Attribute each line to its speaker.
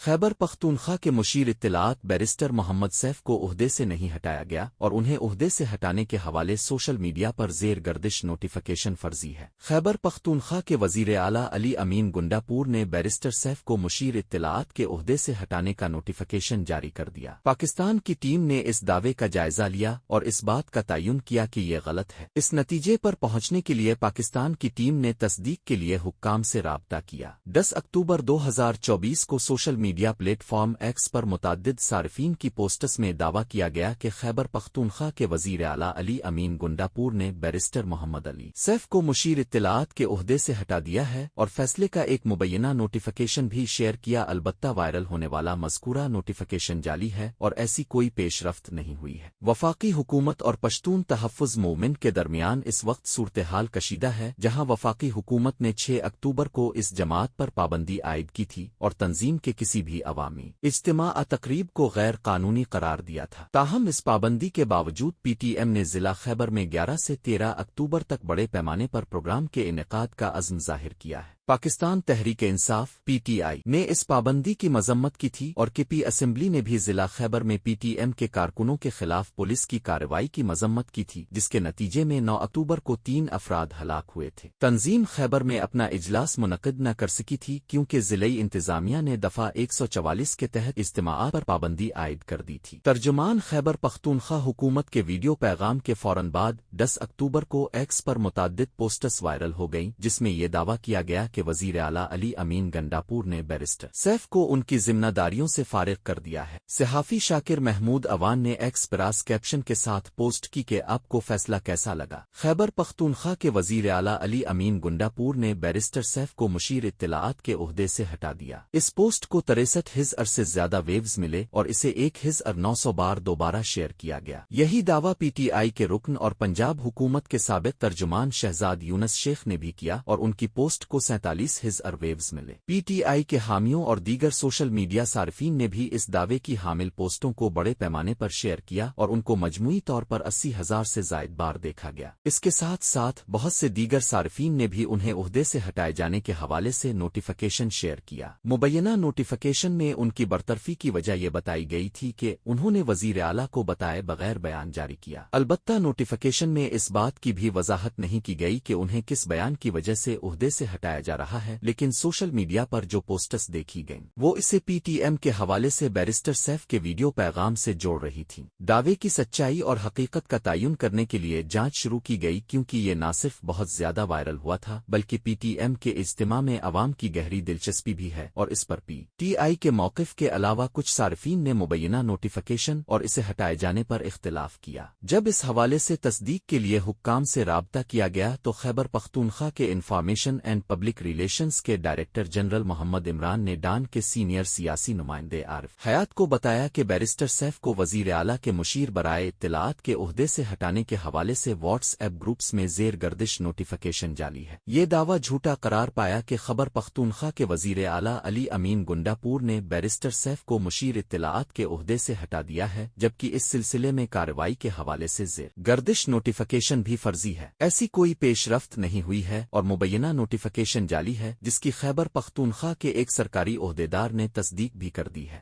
Speaker 1: خیبر پختونخوا کے مشیر اطلاعات بیرسٹر محمد سیف کو عہدے سے نہیں ہٹایا گیا اور انہیں عہدے سے ہٹانے کے حوالے سوشل میڈیا پر زیر گردش نوٹیفیکیشن فرضی ہے۔ خیبر پختونخوا کے وزیر اعلیٰ علی امین گنڈا پور نے بیرسٹر سیف کو مشیر اطلاعات کے عہدے سے ہٹانے کا نوٹیفیکیشن جاری کر دیا۔ پاکستان کی ٹیم نے اس دعوے کا جائزہ لیا اور اس بات کا تعین کیا کہ یہ غلط ہے۔ اس نتیجے پر پہنچنے کے لیے پاکستان کی ٹیم نے تصدیق کے لیے حکام سے رابطہ کیا۔ 10 اکتوبر 2024 کو سوشل میڈیا پلیٹ فارم ایکس پر متعدد صارفین کی پوسٹس میں دعویٰ کیا گیا کہ خیبر پختونخوا کے وزیر اعلیٰ علی امین گنڈا پور نے بیرسٹر محمد علی سیف کو مشیر اطلاعات کے عہدے سے ہٹا دیا ہے اور فیصلے کا ایک مبینہ نوٹیفیکیشن بھی شیئر کیا۔ البتہ وائرل ہونے والا مذکورہ نوٹیفیکیشن جعلی ہے اور ایسی کوئی پیش رفت نہیں ہوئی ہے۔ وفاقی حکومت اور پشتون تحفظ موومنٹ کے درمیان اس وقت صورتحال کشیدہ ہے، جہاں وفاقی حکومت نے 6 اکتوبر کو اس جماعت پر پابندی عائد کی تھی اور تنظیم کے کسی بھی عوامی اجتماع تقریب کو غیر قانونی قرار دیا تھا۔ تاہم اس پابندی کے باوجود پی ٹی ایم نے ضلع خیبر میں 11 سے 13 اکتوبر تک بڑے پیمانے پر پروگرام کے انعقاد کا عزم ظاہر کیا ہے۔ Pakistan Tehreek Insaf P T I نے اس پابندی کی مذمت کی تھی اور کے پی اسمبلی نے بھی ضلع خیبر میں پی ٹی ایم کے کارکنوں کے خلاف پولیس کی کارروائی کی مذمت کی تھی، جس کے نتیجے میں 9 اکتوبر کو 3 افراد ہلاک ہوئے تھے۔ تنظیم خیبر میں اپنا اجلاس منعقد نہ کر سکی تھی کیونکہ ضلعی انتظامیہ نے دفعہ 144 کے تحت اجتماعات پر پابندی عائد کر دی تھی۔ ترجمان خیبر پختونخوا حکومت کے ویڈیو پیغام کے فوراً بعد 10 اکتوبر کو ایکس پر متعدد پوسٹس وائرل ہو گئیں، جس میں یہ دعویٰ کیا گیا کہ وزیر اعلیٰ علی امین گنڈا پور نے بیرسٹر سیف کو ان کی ذمہ داریوں سے فارغ کر دیا ہے۔ صحافی شاکر محمود اوان نے ایکس پراس کیپشن کے ساتھ پوسٹ کی کہ آپ کو فیصلہ کیسا لگا؟ خیبر پختونخوا کے وزیر اعلیٰ علی امین گنڈا پور نے بیرسٹر سیف کو مشیر اطلاعات کے عہدے سے ہٹا دیا۔ اس پوسٹ کو 63,000 سے زیادہ ویوز ملے اور اسے 1,900 بار دوبارہ شیئر کیا گیا۔ یہی دعویٰ پی ٹی آئی کے رکن اور پنجاب حکومت کے سابق ترجمان شہزاد یونس شیخ نے بھی کیا اور ان کی پوسٹ کو 47,000 ویوز ملے۔ پی ٹی آئی کے حامیوں اور دیگر سوشل میڈیا صارفین نے بھی اس دعوے کی حامل پوسٹوں کو بڑے پیمانے پر شیئر کیا اور ان کو مجموعی طور پر 80,000 سے زائد بار دیکھا گیا۔ اس کے ساتھ ساتھ بہت سے دیگر صارفین نے بھی انہیں عہدے سے ہٹائے جانے کے حوالے سے نوٹیفیکیشن شیئر کیا۔ مبینہ نوٹیفیکیشن میں ان کی برطرفی کی وجہ یہ بتائی گئی تھی کہ انہوں نے وزیر اعلیٰ کو بتائے بغیر بیان جاری کیا۔ البتہ نوٹیفیکیشن میں اس بات کی بھی وضاحت نہیں کی گئی کہ انہیں کس بیان کی وجہ سے عہدے سے ہٹایا جا رہا ہے، لیکن سوشل میڈیا پر جو پوسٹس دیکھی گئیں وہ اسے پی ٹی ایم کے حوالے سے بیرسٹر سیف کے ویڈیو پیغام سے جوڑ رہی تھیں۔ دعوے کی سچائی اور حقیقت کا تعین کرنے کے لیے جانچ شروع کی گئی کیونکہ یہ نہ صرف بہت زیادہ وائرل ہوا تھا بلکہ پی ٹی ایم کے اجتماع میں عوام کی گہری دلچسپی بھی ہے اور اس پر پی ٹی آئی کے موقف کے علاوہ کچھ صارفین نے مبینہ نوٹیفیکیشن اور اسے ہٹائے جانے پر اختلاف کیا۔ جب اس حوالے سے تصدیق کے لیے حکام سے رابطہ کیا گیا تو خیبر پختونخوا کے انفارمیشن اینڈ پبلک ریلیشنز کے ڈائریکٹر جنرل محمد عمران نے ڈان کے سینئر سیاسی نمائندے عارف حیات کو بتایا کہ بیرسٹر سیف کو وزیر اعلیٰ کے مشیر برائے اطلاعات کے عہدے سے ہٹانے کے حوالے سے واٹس ایپ گروپس میں زیر گردش نوٹیفیکیشن جعلی ہے۔ یہ دعویٰ جھوٹا قرار پایا کہ خیبر پختونخوا کے وزیر اعلیٰ علی امین گنڈا پور نے بیرسٹر سیف کو مشیر اطلاعات کے عہدے سے ہٹا دیا ہے، جبکہ اس سلسلے میں کارروائی کے حوالے سے زیر گردش نوٹیفیکیشن بھی فرضی ہے۔ ایسی کوئی پیش رفت نہیں ہوئی ہے اور مبینہ نوٹیفیکیشن جعلی ہے، جس کی خیبر پختونخوا کے ایک سرکاری عہدیدار نے تصدیق بھی کر دی ہے۔